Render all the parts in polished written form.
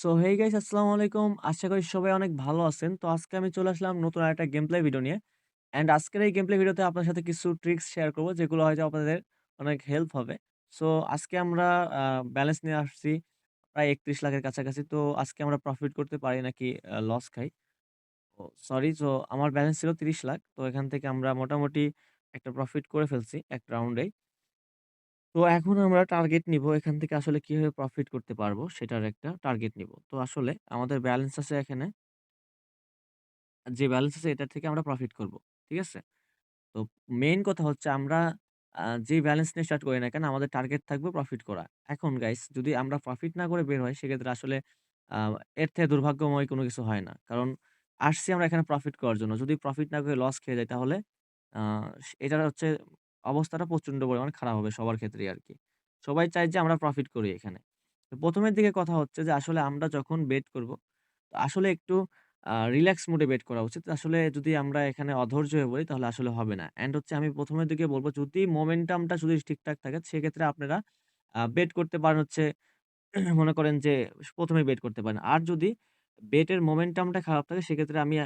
So hey guys আসসালামু আলাইকুম। আশা করি সবাই অনেক ভালো আছেন। তো আজকে আমি চলে আসলাম নতুন আরেকটা গেম প্লে ভিডিও নিয়ে। অ্যান্ড আজকের এই গেম প্লে ভিডিওতে আপনার সাথে কিছু ট্রিকস শেয়ার করব যেগুলো হয়তো আপনাদের অনেক হেল্প হবে। সো আজকে আমরা আ ব্যালেন্স নিয়ে আসছি প্রায় ৩১ লাখের কাছাকাছি। তো আজকে আমরা প্রফিট করতে পারি নাকি লস খাই? ও সরি, আমার ব্যালেন্স ছিল ৩০ লাখ। তো এখান থেকে আমরা মোটামুটি একটা প্রফিট করে ফেলছি এক রাউন্ডেই। তো এখন আমরা টার্গেট নিবো এখান থেকে আসলে কিভাবে প্রফিট করতে পারবো সেটার একটা টার্গেট নিবো। তো আসলে আমাদের ব্যালেন্স আছে এখানে, যে ব্যালেন্স আছে এটার থেকে আমরা প্রফিট করব। ঠিক আছে? তো মেইন কথা হচ্ছে আমরা যেই ব্যালেন্স নিয়ে স্টার্ট করি না কেন আমাদের টার্গেট থাকবে প্রফিট করা। এখন গাইস যদি আমরা প্রফিট না করে বের হই সেক্ষেত্রে আসলে আ এর থেকে দুর্ভাগ্যময় কোনো কিছু হয় না। কারণ আসছি আমরা এখানে প্রফিট করার জন্য। যদি প্রফিট না করে লস খেয়ে যাই তাহলে আ এটার হচ্ছে অবস্থাটা প্রচন্ড পরিমাণে খারাপ হবে সবার ক্ষেত্রেই আরকি। সবাই চায় যে আমরা প্রফিট করি এখানে। তো ১ম এর দিকে কথা হচ্ছে যে আসলে আমরা যখন বেট করব, আসলে একটু রিল্যাক্স মুড এ বেট করা উচিত। আসলে যদি আমরা এখানে অধৈর্য হয়ে পড়ি তাহলে আসলে হবে না। অ্যান্ড হচ্ছে আমি ১ম এর দিকে বলব যদি মোমেন্টামটা যদি ঠিকঠাক থাকে সেক্ষেত্রে আপনারা বেট করতে পারেন হচ্ছে মনে করেন যে ১ম এই বেট করতে পারেন। আর যদি বেটের মোমেন্টামটা খারাপ থাকে সেক্ষেত্রে আমি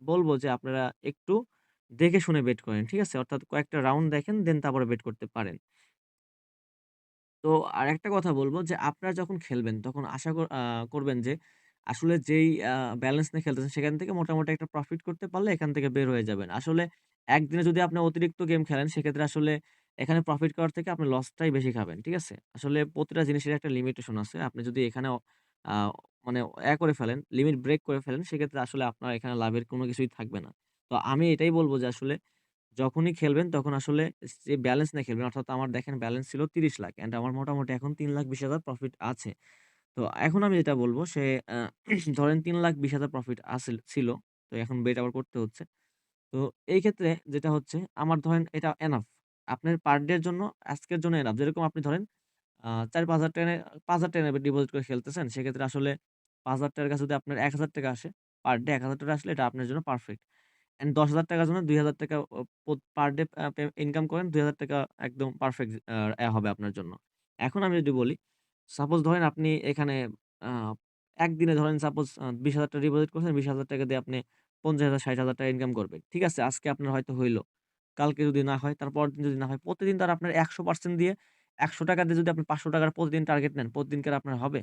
বলব যে আপনারা একটু দেখে শুনে বেট করেন। ঠিক আছে? অর্থাৎ কয়েকটা রাউন্ড দেখেন দেন তারপরে বেট করতে পারেন। তো আরেকটা কথা বলব যে আপনারা যখন খেলবেন তখন আশা করবেন যে আসলে যেই ব্যালেন্স নিয়ে খেলতেছেন সেখান থেকে মোটামুটি একটা প্রফিট করতে পারলে এখান থেকে বের হয়ে যাবেন। আসলে একদিনে যদি আপনি অতিরিক্ত গেম খেলেন সেক্ষেত্রে আসলে এখানে প্রফিট করার থেকে আপনি লসটাই বেশি খাবেন। ঠিক আছে? আসলে প্রতিটা জিনিসের একটা লিমিটেশন আছে। আপনি যদি এখানে আ মানে করে ফেলেন, লিমিট ব্রেক করে ফেলেন সেক্ষেত্রে আসলে আপনার এখানে লাভের কোনো কিছুই থাকবে না। তো আমি এটাই বলব যে আসলে যখনই খেলবেন তখন আসলে যে ব্যালেন্স নিয়ে খেলবেন। অর্থাৎ আমার দেখেন ব্যালেন্স ছিল ৩০ লাখ অ্যান্ড আমার মোটামুটি এখন ৩,২০,০০০ প্রফিট আছে। তো এখন আমি যেটা বলব সে আ ধরেন ৩,২০,০০০ প্রফিট ছিল। তো এখন বেট আবার করতে হচ্ছে। তো এই ক্ষেত্রে যেটা হচ্ছে আমার ধরেন এটা এনাফ। আপনার পার ডে এর জন্য আজকের জন্য এনাফ। যেরকম আপনি ধরেন ৪-৫,০০০ ৳৫,০০০ ডিপোজিট করে খেলতেছেন। সেক্ষেত্রে আসলে ৳৫,০০০ কাছে যদি আপনার ৳১,০০০ আসে, পার ডে ৳১,০০০ আসলে এটা আপনার জন্য পারফেক্ট। অ্যান্ড ৳১০,০০০ জন্য ৳২,০০০ ও পার ডে ইনকাম করেন ৳২,০০০ একদম পারফেক্ট হবে আপনার জন্য। এখন আমি যদি বলি, সাপোজ ধরেন আপনি এখানে আ একদিনে ধরেন সাপোজ ৳২০,০০০ ডিপোজিট করছেন, ৳২০,০০০ দিয়ে আপনি ৳৫০,০০০ ৳৬০,০০০ ইনকাম করবেন। ঠিক আছে? আজকে আপনার হয়তো হইল। কালকে যদি না হয়, তার পরের দিন যদি না হয়, প্রতিদিন তো আর আপনার ১০০% দিয়ে ৳১০০ দিয়ে যদি আপনি ৳৫০০ প্রতিদিন টার্গেট নেন, প্রতিদিন কি আর আপনার হবে?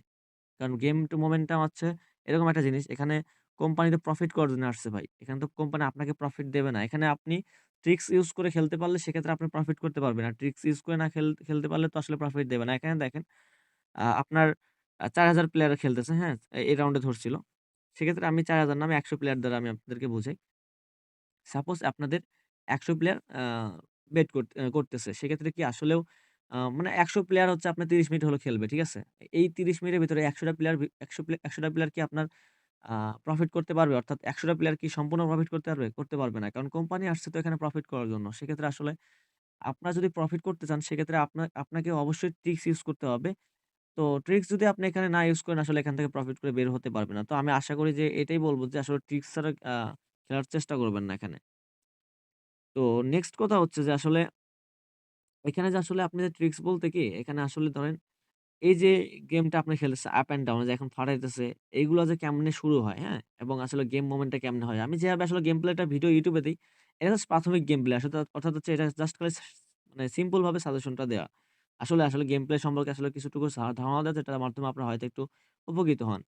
কারণ গেম টু মোমেন্টাম হচ্ছে এরকম একটা জিনিস, এখানে কোম্পানি তো প্রফিট করার জন্য আসছে ভাই। এখানে তো কোম্পানি আপনাকে প্রফিট দেবে না। এখানে আপনি ট্রিকস ইউস করে খেলতে পারলে সেক্ষেত্রে আপনি প্রফিট করতে পারবেন। আর ট্রিকস ইউস করে না খেলতে পারলে তো আসলে প্রফিট দেবে না। এখানে দেখেন আপনার ৪,০০০ প্লেয়ার খেলতেছে, হ্যাঁ? এই রাউন্ডে ধরছিল। সেক্ষেত্রে আমি ৪,০০০ না আমি ১০০ প্লেয়ার দ্বারা আমি আপনাদেরকে বুঝাই। সাপোজ আপনাদের ১০০ প্লেয়ার বেট করতেছে। সেক্ষেত্রে কি আসলেও মানে ১০০ প্লেয়ার হচ্ছে আপনার ৩০ মিনিট হলো খেলবে। ঠিক আছে? এই ৩০ মিনিটের ভিতরে ১০০ টা প্লেয়ার ১০০ টা প্লেয়ার কি আপনার আ প্রফিট করতে পারবে? অর্থাৎ ১০০ টা প্লেয়ার কি সম্পূর্ণ প্রফিট করতে পারবে? করতে পারবে না। কারণ কোম্পানি আসছে তো এখানে প্রফিট করার জন্য। সেক্ষেত্রে আসলে আপনারা যদি প্রফিট করতে চান সেক্ষেত্রে আপনাকে অবশ্যই ট্রিকস ইউস করতে হবে। তো ট্রিকস যদি আপনি এখানে না ইউস করেন আসলে এখান থেকে প্রফিট করে বের হতে পারবেন না। তো আমি আশা করি যে এটাই বলব যে আসলে ট্রিকস ছাড়া খেলার চেষ্টা করবেন না এখানে। তো নেক্সট কথা হচ্ছে যে আসলে এখানে যে আসলে আপনি যে ট্রিকস বলতে কি এখানে আসলে ধরেন এই যে গেমটা আপনি খেলতেছে আপ অ্যান্ড ডাউন যে এখন ফাটাইতেছে, এইগুলা যে কেমনে শুরু হয়, হ্যাঁ? এবং আসলে গেম মোমেন্টটা কেমনে হয়? আমি যেভাবে আসলে গেম প্লেটা ভিডিও YouTube এ দেই, এটা জাস্ট প্রাথমিক গেম প্লে। আসলে অর্থাৎ হচ্ছে এটা জাস্ট খালি মানে সিম্পল ভাবে সাজেশনটা দেওয়া। আসলে গেম প্লে সম্পর্কে আসলে কিছুটুকু ধারণা দেওয়া যেটার মাধ্যমে আপনারা হয়তো একটু উপকৃত হন।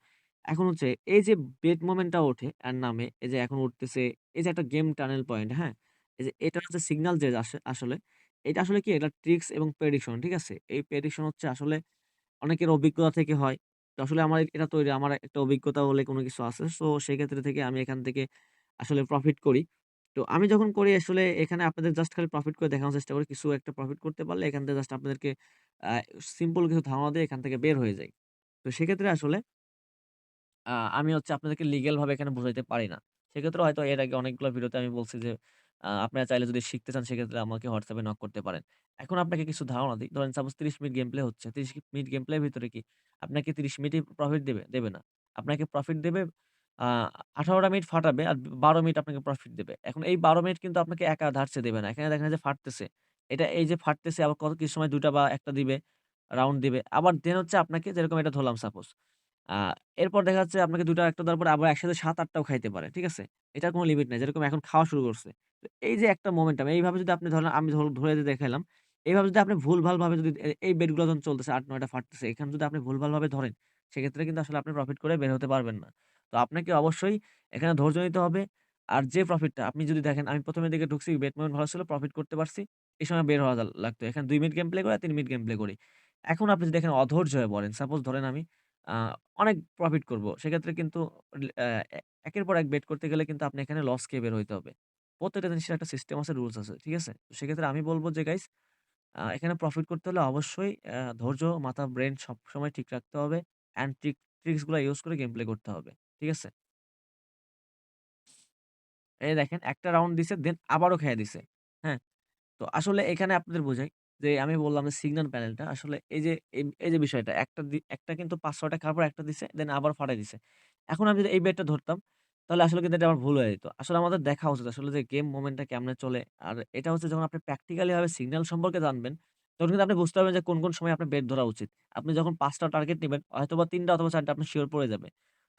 এখন হচ্ছে এই যে বেট মোমেন্টটা ওঠে এর নামে, এই যে এখন উঠতেছে, এই যে একটা গেম টার্নিং পয়েন্ট, হ্যাঁ? এই যে এটার হচ্ছে সিগনাল যে আসলে, এটা আসলে কি? এটা ট্রিকস এবং প্রেডিকশন, ঠিক আছে? এই প্রেডিকশন হচ্ছে আসলে অনেকের অভিজ্ঞতা থেকে হয়। তো আসলে আমার এটা তৈরি আমার একটা অভিজ্ঞতা বলে কোনো কিছু আছে। সো সেক্ষেত্রে থেকে আমি এখান থেকে আসলে প্রফিট করি। তো আমি যখন করি আসলে এখানে আপনাদের জাস্ট খালি প্রফিট করে দেখানোর চেষ্টা করি। কিছু একটা প্রফিট করতে পারলে এখান থেকে জাস্ট আপনাদেরকে আ সিম্পল কিছু ধারণা দিয়ে এখান থেকে বের হয়ে যাই। তো সেক্ষেত্রে আসলে আমি হচ্ছে আপনাদেরকে লিগ্যাল ভাবে এখানে বুঝাইতে পারি না। সেক্ষেত্রে হয়তো এর আগে অনেকগুলো ভিডিওতে আমি বলছি যে, আপনারা চাইলে যদি শিখতে চান সেক্ষেত্রে আমাকে WhatsApp এ নক করতে পারেন। এখন আপনাকে কিছু ধারণা দিই। ধরেন সাপোজ ৩০ মিনিট গেম প্লে হচ্ছে। ৩০ মিনিট গেম প্লের ভিতরে কি আপনাকে ৩০ মিনিটই প্রফিট দেবে? দেবে না। আপনাকে প্রফিট দেবে আ ১৮ টা মিনিট ফাটাবে আর ১২ মিনিট আপনাকে প্রফিট দেবে। এখন এই ১২ মিনিট কিন্তু আপনাকে একা ধারছে দেবে না। এখানে দেখেন যে ফাটতেছে। এটা এই যে ফাটতেছে আবার কিছু সময় ২ টা বা ১ টা দিবে, রাউন্ড দিবে। আবার দেন হচ্ছে আপনাকে যেরকম এটা ধরলাম সাপোজ। আ এরপর দেখা যাচ্ছে আপনাকে ২ টা একটা দেওয়ার পরে আবার একসাথে ৭-৮ টাও খাইতে পারে। ঠিক আছে? এটার কোনো লিমিট নাই। যেরকম এখন খাওয়া শুরু করছে। তো এই যে একটা মোমেন্টাম এইভাবে যদি আপনি ধরেন আমি ধরে দিয়ে দেখাইলাম। এইভাবে যদি আপনি ভুলভালভাবে যদি এই বেটগুলো যখন চলতেছে ৮-৯ টা ফাটতেছে, এখানে যদি আপনি ভুলভালভাবে ধরেন, সেক্ষেত্রে কিন্তু আসলে আপনি প্রফিট করে বের হতে পারবেন না। তো আপনাকে অবশ্যই এখানে ধৈর্য নিতে হবে। আর যে প্রফিটটা আপনি যদি দেখেন আমি ১ম এর দিকে ঢুকছি বেট মোমেন্ট ভালো ছিল, প্রফিট করতে পারছি। এই সময় বের হওয়া লাগতো। এখানে ২ মিনিট গেম প্লে করি আর ৩ মিনিট গেম প্লে করি। এখন আপনি যদি দেখেন অধৈর্য হয়ে পড়েন। সাপোজ ধরেন আমি আ অনেক প্রফিট করব। সেক্ষেত্রে কিন্তু অ্যা এ একের পর এক বেট করতে গেলে কিন্তু আপনি এখানে লস খেয়ে বের হইতে হবে। প্রত্যেকটা জিনিসের একটা সিস্টেম আছে, রুলস আছে। ঠিক আছে? তো সেক্ষেত্রে আমি বলব যে গাইস এখানে প্রফিট করতে হলে অবশ্যই ধৈর্য, মাথা, ব্রেইন সবসময় ঠিক রাখতে হবে। অ্যান্ড ট্রিকস গুলা ইউস করে গেম প্লে করতে হবে। ঠিক আছে? এই দেখেন একটা রাউন্ড দিছে দেন আবারও খাইয়া দিছে। হ্যাঁ? তো আসলে এখানে আপনাদের বোঝাই যে আমি বললাম যে সিগন্যাল প্যানেলটা আসলে এই যে বিষয়টা একটা কিন্তু ৫-৬ টা খাওয়ার পর একটা দিছে দেন আবার ফাটাই দিছে। এখন আমি যদি এই বেটটা ধরতাম তাহলে আসলে কিন্তু এটা আমার ভুল হয়ে যেত। আসলে আমাদের দেখা উচিত আসলে যে গেম মোমেন্টটা কেমনে চলে। আর এটা হচ্ছে যখন আপনি প্র্যাকটিক্যালি ভাবে সিগন্যাল সম্পর্কে জানবেন, তখন কিন্তু আপনি বুঝতে পারবেন যে কোন সময় আপনার বেট ধরা উচিত। আপনি যখন ৫ টা টার্গেট নিবেন হয়তোবা ৩ টা অথবা ৪ টা আপনার সিওর পড়ে যাবে।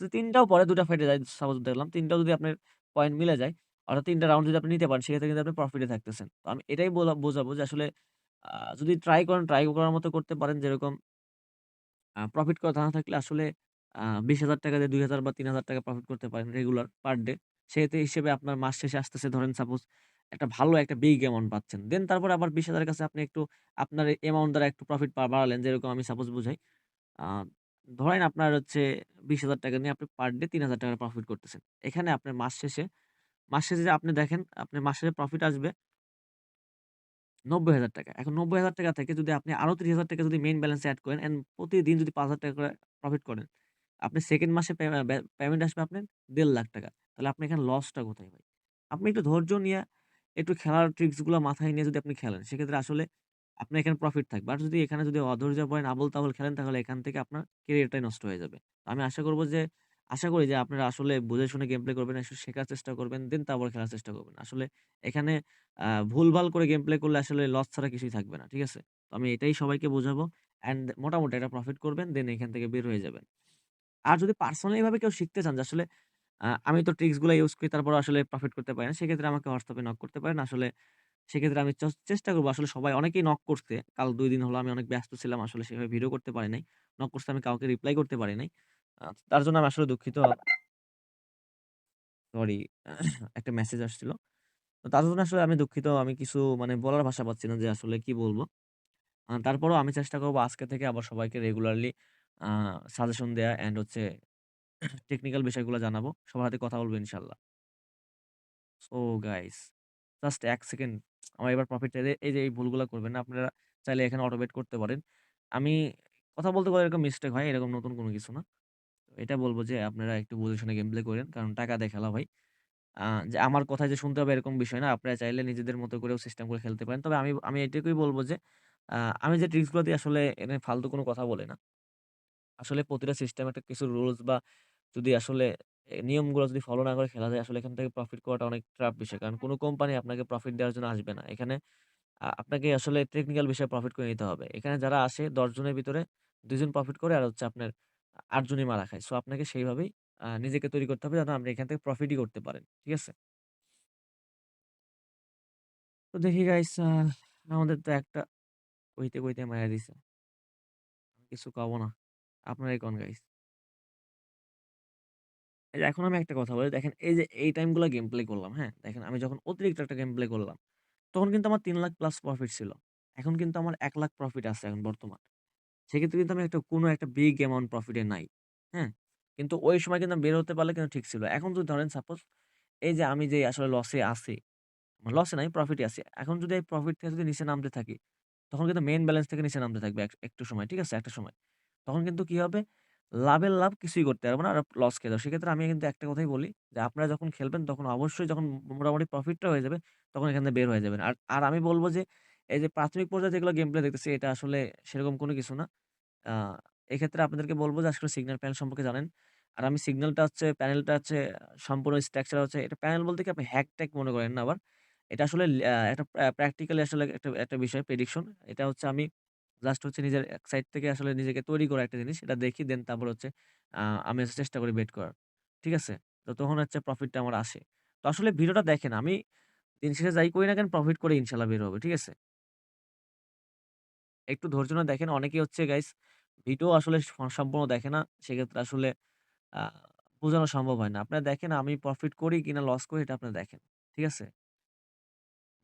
যদি ৩ টাও পড়ে ২ টা ফেটে যায় সাপোজ দেখলাম ৩ টাও যদি আপনার পয়েন্ট মিলে যায় অর্থাৎ ৩ টা রাউন্ড যদি আপনি নিতে পারেন সেক্ষেত্রে কিন্তু আপনি প্রফিট এ থাকতেছেন। তো আমি এটাই বোঝাবো যে আসলে যদি ট্রাই করেন, ট্রাই করার মতো করতে পারেন। যেরকম প্রফিট করার ধারণা থাকলে আসলে ৳২০,০০০ দিয়ে ৳২,০০০ বা ৳৩,০০০ প্রফিট করতে পারেন রেগুলার পার ডে। সেক্ষেত্রে হিসেবে আপনার মাস শেষে আসতেছে ধরেন সাপোজ একটা ভালো একটা বিগ অ্যামাউন্ট পাচ্ছেন। দেন তারপরে আবার ২০,০০০ এর কাছে আপনি একটু আপনার অ্যামাউন্ট দ্বারা একটু প্রফিট বাড়ালেন। যেরকম আমি সাপোজ বুঝাই। আ ধরেন আপনার হচ্ছে ৳২০,০০০ নিয়ে আপনি পার ডে ৳৩,০০০ প্রফিট করতেছেন। এখানে আপনার মাস শেষে যে আপনি দেখেন আপনার মাস শেষে প্রফিট আসবে ৳৯০,০০০। এখন ৳৯০,০০০ থেকে যদি আপনি আরো ৳৩০,০০০ যদি মেইন ব্যালেন্স এড করেন অ্যান্ড প্রতিদিন যদি ৳৫,০০০ করে প্রফিট করেন, আপনি 2nd মাসে পেমেন্ট আসবে আপনার ৳১,৫,০০,০০০। তাহলে আপনি এখানে লসটা কোথায় ভাই? আপনি একটু ধৈর্য নিয়ে একটু খেলার ট্রিকস গুলা মাথায় নিয়ে যদি আপনি খেলেন, সেক্ষেত্রে আসলে আপনার এখানে প্রফিট থাকবে। আর যদি এখানে যদি অধৈর্য পড়েন আবোল-তাবোল খেলেন তাহলে এখান থেকে আপনার ক্যারিয়ারটাই নষ্ট হয়ে যাবে। তো আমি আশা করি যে আপনারা আসলে বুঝে শুনে গেম প্লে করবেন, একটু শেখার চেষ্টা করবেন, দেন তারপর খেলার চেষ্টা করবেন। আসলে এখানে ভুলভাল করে গেম প্লে করলে আসলে লস ছাড়া কিছুই থাকবে না। ঠিক আছে? তো আমি এটাই সবাইকে বোঝাবো। অ্যান্ড মোটামুটি একটা প্রফিট করবেন, দেন এখান থেকে বের হয়ে যাবেন। আর যদি পার্সোনালি ভাবে কেউ শিখতে চান যে আসলে আমি তো ট্রিকস গুলা ইউস করি তারপরেও আসলে প্রফিট করতে পারি না। সেক্ষেত্রে আমাকে WhatsApp এ নক করতে পারেন। আসলে সেক্ষেত্রে আমি চেষ্টা করব আসলে সবাই অনেকেই নক করছে। কাল ২ দিন হলো আমি অনেক ব্যস্ত ছিলাম। আসলে সেভাবে ভিডিও করতে পারি নাই। নক করছে আমি কাউকে রিপ্লাই করতে পারি নাই। তার জন্য আমি আসলে দুঃখিত। সরি একটা মেসেজ আসছিল। তো তার জন্য আসলে আমি দুঃখিত। আমি কিছু মানে বলার ভাষা পাচ্ছি না যে আসলে কি বলব। তারপরেও আমি চেষ্টা করব আজকে থেকে আবার সবাইকে রেগুলারলি আ সাজেশন দেয়া অ্যান্ড হচ্ছে টেকনিক্যাল বিষয়গুলো জানাবো। সবার সাথে কথা বলব ইনশাআল্লাহ। সো গাইস জাস্ট ১ সেকেন্ড আমার এবার প্রফিট চাইলে এই যে এই ভুলগুলা করবেন না। আপনারা চাইলে এখানে অটোমেট করতে পারেন। আমি কথা বলতে এরকম মিস্টেক হয়। এরকম নতুন কোনো কিছু না। তো এটা বলব যে আপনারা একটু বুঝে শুনে গেম প্লে কইরেন। কারণ টাকা দিয়ে খেলা ভাই। আ যে আমার কথা যে শুনতে হবে এরকম বিষয় না। আপনারা চাইলে নিজেদের মতো করেও সিস্টেম করে খেলতে পারেন। তবে আমি এটুকুই বলব যে আ আমি যে ট্রিকস গুলো দিই আসলে এখানে ফালতু কোনো কথা বলি না। আসলে প্রতিটা সিস্টেম একটা কিছু রুলস বা যদি আসলে নিয়মগুলো যদি ফলো না করে খেলা যায় আসলে এখান থেকে প্রফিট করাটা অনেক টাফ বিষয়। কারণ কোন কোম্পানি আপনাকে প্রফিট দেওয়ার জন্য আসবে না। এখানে আপনাকে আসলে টেকনিক্যাল বিষয়ে প্রফিট করে নিতে হবে। এখানে যারা আসে ১০ জনের ভিতরে ২ জন প্রফিট করে আর হচ্ছে আপনার ৮ জনই মারা খায়। সো আপনাকে সেইভাবেই নিজেকে তৈরি করতে হবে যেন আপনি এখান থেকে প্রফিটই করতে পারেন। ঠিক আছে? তো দেখি গাইস আমাদের তো একটা কইতে মাইরা দিছে। কিছু কব না। আপনারাই কন গাইস। এই যে এখন আমি একটা কথা বলি দেখেন এই যে এই টাইম গুলা গেম প্লে করলাম, হ্যাঁ? দেখেন আমি যখন অতিরিক্ত একটা গেম প্লে করলাম, তখন কিন্তু আমার ৩,০০,০০০ প্লাস প্রফিট ছিল। এখন কিন্তু আমার ১,০০,০০০ প্রফিট আছে এখন বর্তমান। সেক্ষেত্রে কিন্তু আমি কোনো একটা বিগ অ্যামাউন্ট প্রফিট এ নাই। হ্যাঁ? কিন্তু ওই সময় কিন্তু আমি বের হতে পারলে কিন্তু ঠিক ছিল। এখন যদি ধরেন সাপোজ এই যে আমি যে আসলে লসে আছি, লসে নাই প্রফিটে আছি। এখন যদি এই প্রফিট থেকে যদি নিচে নামতে থাকি, তখন কিন্তু মেইন ব্যালেন্স থেকে নিচে নামতে থাকবে একটু সময়। ঠিক আছে? একটা সময়। তখন কিন্তু কি হবে? লাভের লাভ কিছুই করতে পারব না। আর লস খেয়ে যাবো। সেক্ষেত্রে আমি কিন্তু একটা কথাই বলি যে, আপনারা যখন খেলবেন তখন অবশ্যই যখন মোটামুটি প্রফিটটা হয়ে যাবে, তখন এখান থেকে বের হয়ে যাবেন। আর আমি বলব যে, এই যে প্রাথমিক পর্যায়ে যেগুলো গেম প্লে দেখতেছি এটা আসলে সেরকম কোনো কিছু না। আ এক্ষেত্রে আপনাদেরকে বলব যে আসলে সিগন্যাল প্যানেল সম্পর্কে জানেন। আর আমি প্যানেলটা হচ্ছে সম্পূর্ণ স্ট্রাকচার হচ্ছে এটা প্যানেল বলতে কি আপনি হ্যাক-ট্যাক মনে করেন না আবার। এটা আসলে একটা প্র্যাকটিক্যালি আসলে একটা একটা বিষয় প্রেডিকশন। এটা হচ্ছে আমি জাস্ট হচ্ছে নিজের এক সাইড থেকে আসলে নিজেকে তৈরি করা একটা জিনিস। এটা দেখি দেন তারপর হচ্ছে আমি হচ্ছে চেষ্টা করি বেট করার। ঠিক আছে? তো তখন হচ্ছে প্রফিটটা আমার আসে। তো আসলে ভিডিওটা দেখেন আমি দিন শেষে যাই করি না কেন প্রফিট করে ইনশাআল্লাহ বের হবে। ঠিক আছে? একটু ধৈর্য না দেখেন অনেকেই হচ্ছে গাইস ভিডিও আসলে সম্পূর্ণ দেখে না। সেক্ষেত্রে আসলে আ বোঝানো সম্ভব হয় না। আপনারা দেখেন আমি প্রফিট করি কিনা লস করি এটা আপনারা দেখেন। ঠিক আছে?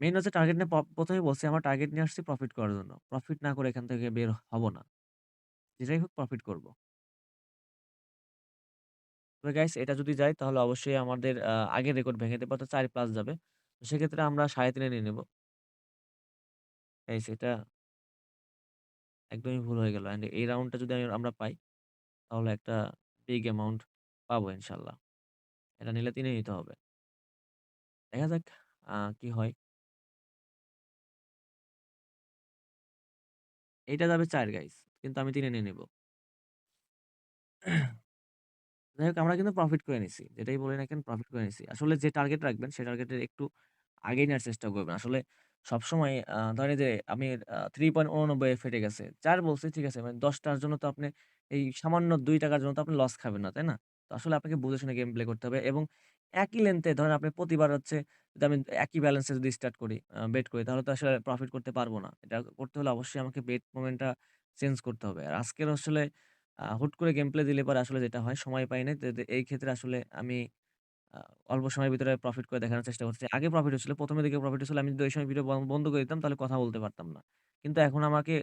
মেইন হচ্ছে টার্গেট নিয়ে ১ম এই বলছি আমরা টার্গেট নিয়ে আসছি প্রফিট করার জন্য। প্রফিট না করে এখান থেকে বের হব না। যেটাই হোক প্রফিট করব। তবে গাইস এটা যদি যায় তাহলে অবশ্যই আমাদের আগের রেকর্ড ভেঙে দেবে অর্থাৎ ৪ প্লাস যাবে। তো সেক্ষেত্রে আমরা ৩.৫ এ নিয়ে নেব। গাইস এটা একদমই ভুল হয়ে গেল। অ্যান্ড এই রাউন্ডটা যদি আমরা পাই তাহলে একটা বিগ অ্যামাউন্ট পাবো ইনশাআল্লাহ। এটা নিলে ৩ এ নিতে হবে। দেখা যাক কি হয়। এইটা যাবে ৪ গাইস। কিন্তু আমি ৩ এ নিয়ে নিব। যাই হোক আমরা কিন্তু প্রফিট করে নিছি। যেটাই বলি না কেন প্রফিট করে নিছি। আসলে যে টার্গেট রাখবেন সে টার্গেটের একটু আগেই নেওয়ার চেষ্টা করবেন। আসলে সবসময় ধরেন এই যে আমি ৩.৮৯ এ ফেটে গেছে। ৪ বলছি ঠিক আছে। মানে ১০ টার জন্য তো আপনি এই সামান্য ৳২ জন্য তো আপনি লস খাবেন না, তাই না? তো আসলে আপনাকে বুঝে শুনে গেম প্লে করতে হবে এবং একই লেনথে ধরেন আপনি প্রতিবার হচ্ছে যদি আমি একই ব্যালেন্সে যদি স্টার্ট করি, বেট করি তাহলে তো আসলে প্রফিট করতে পারব না। এটা করতে হলে অবশ্যই আমাকে বেট মোমেন্টটা চেঞ্জ করতে হবে। আর আজকের আসলে হুট করে গেম প্লে দিলে পরে আসলে যেটা হয় সময় পাই নাই। এই ক্ষেত্রে আসলে আমি আ অল্প সময়ের ভিতরে প্রফিট করে দেখানোর চেষ্টা করতেছি। আগে প্রফিট হচ্ছিল। ১ম এর দিকে প্রফিট হচ্ছিল। আমি যদি ওই সময় ভিডিও বন্ধ করে দিতাম তাহলে কথা বলতে পারতাম না। কিন্তু এখন আমাকে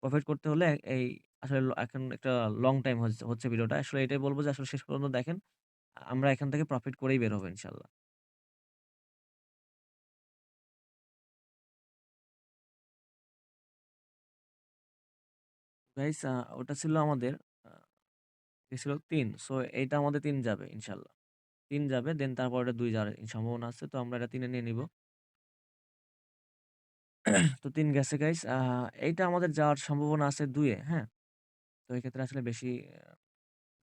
প্রফিট করতে হলে এই আসলে এখন একটা লং টাইম হচ্ছে ভিডিওটা। আসলে এটাই বলব যে আসলে শেষ পর্যন্ত দেখেন। আমরা এখান থেকে প্রফিট করেই বের হবো ইনশাআল্লাহ। গাইস ওটা ছিল আমাদের আ ছিল ৩। সো এইটা আমাদের ৩ যাবে ইনশাআল্লাহ। ৩ যাবে দেন তারপর এটা ২ যাওয়ার সম্ভাবনা আছে। তো আমরা এটা ৩ এ নিয়ে নিব। তো ৩ গেছে গাইস। এইটা আমাদের যাওয়ার সম্ভাবনা আছে ২ এ, হ্যাঁ? তো এক্ষেত্রে আসলে বেশি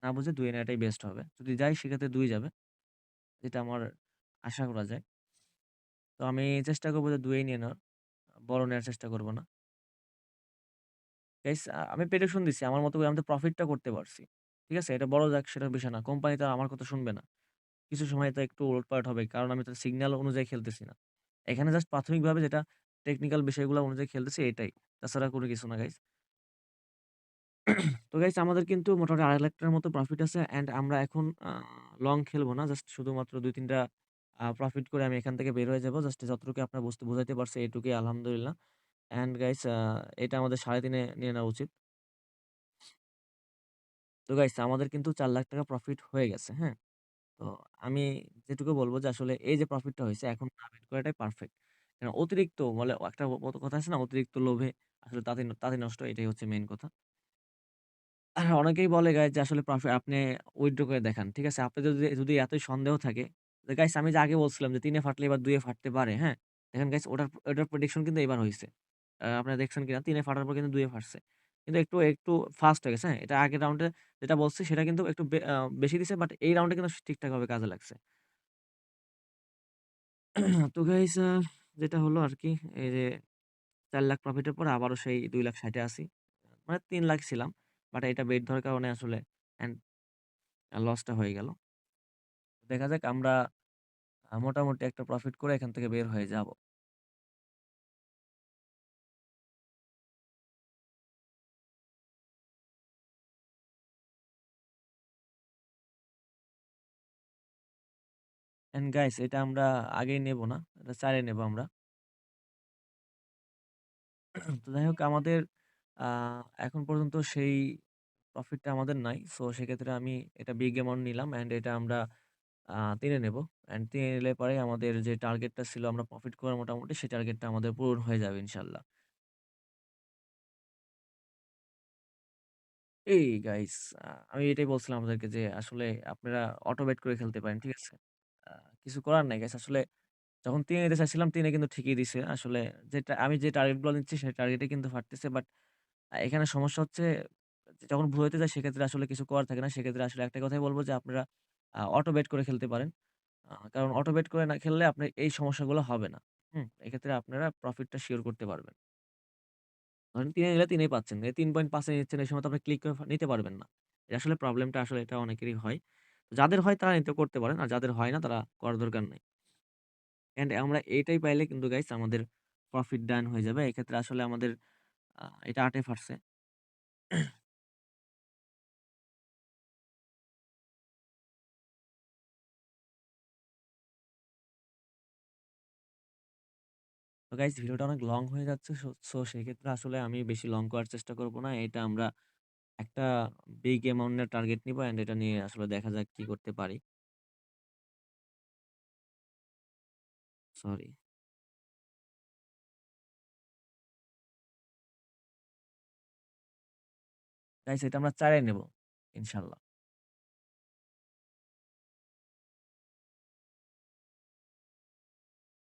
না বুঝে ২ এ নেওয়াটাই বেস্ট হবে। যদি যাই সেক্ষেত্রে ২ যাবে। যেটা আমার আশা করা যায়। তো আমি চেষ্টা করব যে ২ এই নিয়ে নেওয়ার। বড় নেওয়ার চেষ্টা করব না। গাইস আমি প্রেডিকশন দিচ্ছি। আমার মতো করে আমি তো প্রফিটটা করতে পারছি। ঠিক আছে? এটা বড় যাক সেটার বিষয় না। কোম্পানি তো আর আমার কথা শুনবে না। কিছু সময় তো একটু উলটপালট হবে। কারণ আমি তো সিগন্যাল অনুযায়ী খেলতেছি না। এখানে জাস্ট প্রাথমিকভাবে যেটা টেকনিক্যাল বিষয়গুলো অনুযায়ী খেলতেছি এটাই। তাছাড়া কোনো কিছু না গাইস। তো গাইস আমাদের কিন্তু মোটামুটি ৳২.৫ লাখ টাকার মতো প্রফিট আছে অ্যান্ড আমরা এখন লং খেলবো না। জাস্ট শুধুমাত্র ২-৩ টা প্রফিট করে আমি এখান থেকে বের হয়ে যাবো। জাস্ট যতটুকু আপনার বুঝাইতে পারছি এটুকুই আলহামদুলিল্লাহ। অ্যান্ড গাইস এটা আমাদের ৩.৫ এ নিয়ে নেওয়া উচিত। তো গাইস আমাদের কিন্তু ৳৪,০০,০০০ টাকা প্রফিট হয়ে গেছে, হ্যাঁ? তো আমি যেটুকু বলব যে আসলে এই যে প্রফিটটা হইছে এখন না বের করাটাই পারফেক্ট। অতিরিক্ত বলে একটা কথা আছে না? অতিরিক্ত লোভে আসলে তাঁতি নষ্ট এটাই হচ্ছে মেইন কথা। অনেকেই বলে গাইস যে আসলে আপনি উইথড্র করে দেখান। ঠিক আছে? আপনার যদি এতই সন্দেহ থাকে যে গাইস আমি যে আগে বলছিলাম যে ৩ এ ফাটলে এবার ২ এ ফাটতে পারে, হ্যাঁ? দেখেন গাইস ওটার প্রেডিকশন কিন্তু এবার হইছে। আপনারা দেখছেন কিনা ৩ এ ফাটার পর কিন্তু ২ এ ফাটছে। কিন্তু একটু ফাস্ট হয়ে গেছে, হ্যাঁ? এটা আগের রাউন্ডে যেটা বলছি সেটা কিন্তু একটু বেশি দিছে বাট এই রাউন্ডে কিন্তু ঠিকঠাকভাবে কাজে লাগছে। তো গাইস যেটা হলো আরকি এই যে ৪,০০,০০০ প্রফিটের পর আবারও সেই ২,৬০,০০০ এ আছি। মানে ৩,০০,০০০ ছিলাম। বাট এটা বেট ধরার কারণে আসলে এন্ড লসটা হয়ে গেল। দেখা যাক আমরা মোটামুটি একটা প্রফিট করে এখান থেকে বের হয়ে যাব। এন্ড গাইস এটা আমরা আগেই নেব না। এটা ৪ এ নেব আমরা। তো যাই হোক আমাদের আ এখন পর্যন্ত সেই প্রফিটটা আমাদের নাই। সো সেক্ষেত্রে আমি এটা বিগ অ্যামাউন্ট নিলাম অ্যান্ড এটা আমরা ৩ এ নেব। অ্যান্ড ৩ এ নিলে পরে আমাদের যে টার্গেটটা ছিল আমরা প্রফিট করার মোটামুটি সেই টার্গেটটা আমাদের পূরণ হয়ে যাবে ইনশাআল্লাহ। এই গাইস আমি এটাই বলছিলাম আপনাদেরকে যে আসলে আপনারা অটো বেট করে খেলতে পারেন। ঠিক আছে? আ কিছু করার নাই গাইস। আসলে যখন ৩ এ নিতে চাইছিলাম ৩ এ কিন্তু ঠিকই দিছে। আসলে আমি যে টার্গেট গুলো নিচ্ছি সেই টার্গেটে কিন্তু ফাটতেছে। বাট এখানে সমস্যা হচ্ছে যে যখন ভুল হইতে যায় সেক্ষেত্রে আসলে কিছু করার থাকে না। সেক্ষেত্রে আসলে একটা কথাই বলব যে আপনারা অটো বেট করে খেলতে পারেন। কারণ অটো বেট করে না খেললে আপনার এই সমস্যাগুলো হবে না। হুম? এক্ষেত্রে আপনারা প্রফিটটা সিওর করতে পারবেন। ধরেন ৩ এ নিলে ৩ এই পাচ্ছেন। এই ৩.৫ এ নিচ্ছেন এই সময় তো আপনি ক্লিক করে নিতে পারবেন না। এটা আসলে প্রবলেমটা আসলে এটা অনেকেরই হয়। যাদের হয় তারা নিতে করতে পারেন। আর যাদের হয় না তারা করার দরকার নাই। অ্যান্ড আমরা এটাই পাইলে কিন্তু গাইস আমাদের প্রফিট ডান হয়ে যাবে। এক্ষেত্রে আসলে আমাদের এটা ৮ এ ফাটছে। তো গাইস ভিডিওটা অনেক লং হয়ে যাচ্ছে। সো সেক্ষেত্রে আসলে আমি বেশি লং করার চেষ্টা করব না। এটা আমরা একটা বিগ অ্যামাউন্ট এর টার্গেট নিবো অ্যান্ড এটা নিয়ে আসলে দেখা যাক কি করতে পারি। সরি। গাইস এটা আমরা ৪ এ নেব ইনশাআল্লাহ।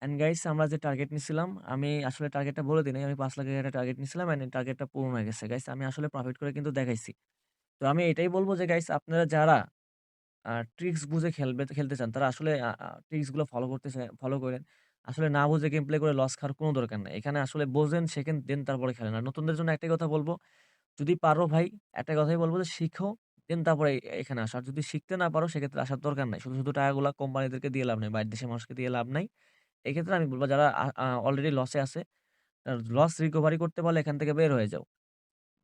অ্যান্ড গাইস আমরা যে টার্গেট নিছিলাম, আমি আসলে টার্গেটটা বলে দিই নাই। আমি ৳৫,০০,০০০ একটা টার্গেট নিছিলাম অ্যান্ড এই টার্গেটটা পূরণ হয়ে গেছে। গাইস আমি আসলে প্রফিট করে কিন্তু দেখাইছি। তো আমি এটাই বলব যে গাইস আপনারা যারা ট্রিকস বুঝে খেলতে চান তারা আসলে আ আ ট্রিকস গুলো ফলো করেন। আসলে না বুঝে গেম প্লে করে লস খাওয়ার কোনো দরকার নাই। এখানে আসলে বোঝেন, শেখেন দেন তারপরে খেলেন। আর নতুনদের জন্য একটাই কথা বলব, যদি পারো ভাই একটা কথাই বলব যে শিখো দেন তারপরে এখানে আসো। আর যদি শিখতে না পারো সেক্ষেত্রে আসার দরকার নাই। শুধু টাকাগুলা কোম্পানিদেরকে দিয়ে লাভ নাই। বাইরের দেশের মানুষকে দিয়ে লাভ নাই। এক্ষেত্রে আমি বলব যারা আ আ অলরেডি লসে আছে, লস রিকভারি করতে পারলে এখান থেকে বের হয়ে যাও।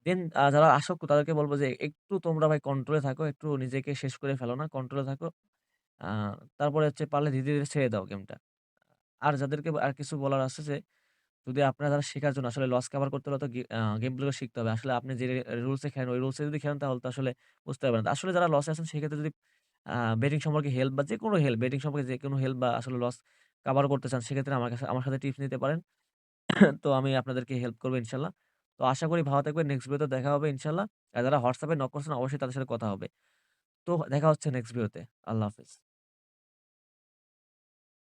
দেন যারা আসক্ত তাদেরকে বলব যে একটু তোমরা ভাই কন্ট্রোলে থাকো। একটু নিজেকে শেষ করে ফেলো না। কন্ট্রোলে থাকো। আ তারপরে হচ্ছে পারলে ধীরে, ধীরে ছেড়ে দাও গেমটা। আর যাদেরকে আর কিছু বলার আছে যে, যদি আপনারা যারা শেখার জন্য আসলে লস কাভার করতে হলে তো গেম গুলো শিখতে হবে। আসলে আপনি যে রুলস এ খেলেন, ওই রুলস এ যদি খেলেন তাহলে তো আসলে বুঝতে পারবেন না। আসলে যারা লসে আছেন সেক্ষেত্রে যদি বেটিং সম্পর্কে হেল্প বা যেকোনো হেল্প, বেটিং সম্পর্কে যেকোনো হেল্প বা আসলে লস কাভার করতে চান সেক্ষেত্রে আমার সাথে টিপস নিতে পারেন। তো আমি আপনাদেরকে হেল্প করব ইনশাআল্লাহ। তো আশা করি ভালো থাকবেন। নেক্সট ভিডিওতে দেখা হবে ইনশাআল্লাহ। আর যারা WhatsApp এ নক করছেন অবশ্যই তাদের সাথে কথা হবে। তো দেখা হচ্ছে নেক্সট ভিডিওতে। আল্লাহ হাফেজ।